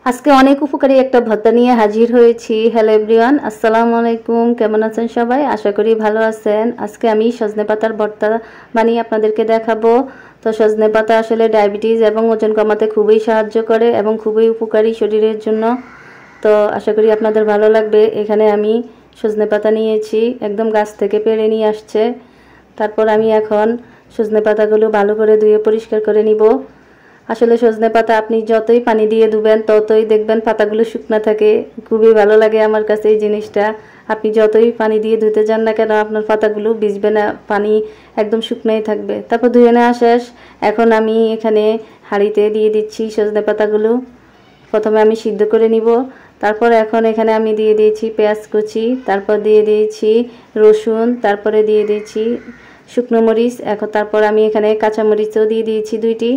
আজকে অনেক উপকারী একটা ভর্তা নিয়ে হাজির হয়েছি। হ্যালো এভরিওয়ান, আসসালামু আলাইকুম। কেমন আছেন সবাই? আশা করি ভালো আছেন। আজকে আমি সজনে পাতার ভর্তা বানিয়ে আপনাদেরকে দেখাবো। তো সজনে পাতা আসলে ডায়াবেটিস এবং ওজন কমাতে খুবই সাহায্য করে এবং খুবই উপকারী শরীরের জন্য। তো আশা করি আপনাদের ভালো লাগবে। এখানে আমি সজনে পাতা নিয়েছি, একদম গাছ থেকে পেড়ে নিয়ে আসছে। তারপর আমি এখন সজনে পাতাগুলো ভালো করে ধুয়ে পরিষ্কার করে নিব। আসলে সজনে পাতা আপনি যতই পানি দিয়ে ধুবেন ততই দেখবেন পাতাগুলো শুকনা থাকে। খুবই ভালো লাগে আমার কাছে এই জিনিসটা। আপনি যতই পানি দিয়ে ধুতে যান না কেন আপনার পাতাগুলো ভিজবে না, পানি একদম শুকনোই থাকবে। তারপর ধুয়ে নেওয়া শেষ। এখন আমি এখানে হাঁড়িতে দিয়ে দিচ্ছি সজনে পাতাগুলো। প্রথমে আমি সিদ্ধ করে নিব। তারপর এখন এখানে আমি দিয়ে দিয়েছি পেঁয়াজ কুচি, তারপর দিয়ে দিয়েছি রসুন, তারপরে দিয়ে দিয়েছি শুকনো মরিচ। এখন তারপর আমি এখানে কাঁচামরিচও দিয়ে দিয়েছি 2টি।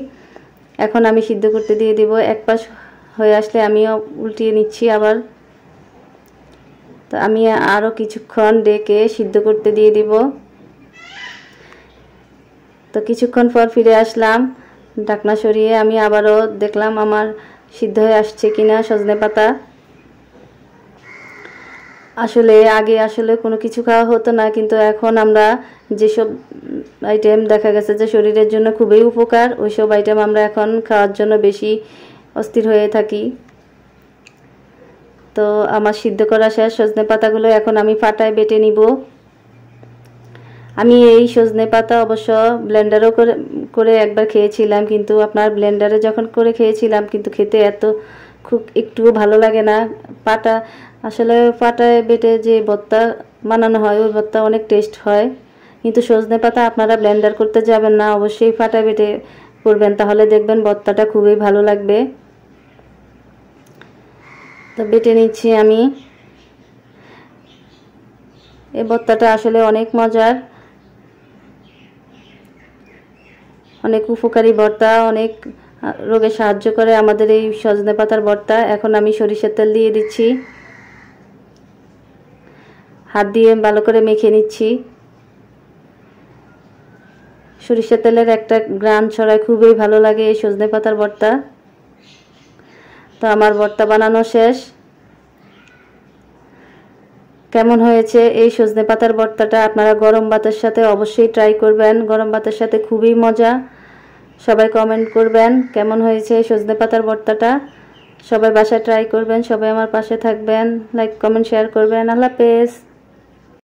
এখন আমি সিদ্ধ করতে দিয়ে দিব। এক পাশ হয়ে আসলে আমি উল্টিয়ে নিচ্ছি আবার। তো আমি আরও কিছুক্ষণ ডেকে সিদ্ধ করতে দিয়ে দিব। তো কিছুক্ষণ পর ফিরে আসলাম, ঢাকনা সরিয়ে আমি আবারও দেখলাম আমার সিদ্ধ হয়ে আসছে কিনা সজনে পাতা। আসলে আগে কোনো কিছু খাওয়া হতো না, কিন্তু এখন আমরা যেসব আইটেম দেখা গেছে যে শরীরের জন্য খুবই উপকার, ওইসব আইটেম আমরা এখন খাওয়ার জন্য বেশি অস্থির হয়ে থাকি। তো আমার সিদ্ধ করা শেষ সজনে পাতাগুলো এখন আমি পাটায় বেটে নিব। আমি এই সজনে পাতা অবশ্য ব্লেন্ডারও করে একবার খেয়েছিলাম, কিন্তু আপনার ব্লেন্ডারে যখন করে খেয়েছিলাম কিন্তু খেতে খুব একটুও ভালো লাগে না। আসলে পাটায় বেটে যে ভর্তা বানানো হয় ওই ভর্তা অনেক টেস্ট হয়, কিন্তু সজনে পাতা আপনারা ব্লেন্ডার করতে যাবেন না, অবশ্যই পাটায় বেটে করবেন, তাহলে দেখবেন ভর্তাটা খুবই ভালো লাগবে। তো বেটে নিচ্ছি আমি। এই ভর্তাটা আসলে অনেক মজার, অনেক উপকারী ভর্তা, অনেক রোগে সাহায্য করে আমাদের এই সজনে পাতার ভর্তা। এখন আমি সরিষার তেল দিয়ে দিচ্ছি, হাত দিয়ে ভালো করে মেখে নিচ্ছি। সরিষার তেলের একটা ঘ্রাণ ছড়ায়, খুবই ভালো লাগে এই সজনে পাতার ভর্তা। তো আমার ভর্তা বানানো শেষ। কেমন হয়েছে এই সজনে পাতার ভর্তাটা? আপনারা গরম ভাতের সাথে অবশ্যই ট্রাই করবেন, গরম ভাতের সাথে খুবই মজা। সবাই কমেন্ট করবেন কেমন হয়েছে এই সজনে পাতার ভর্তাটা। সবাই বাসায় ট্রাই করবেন, সবাই আমার পাশে থাকবেন, লাইক কমেন্ট শেয়ার করবেন। আল্লাহ হাফেজ।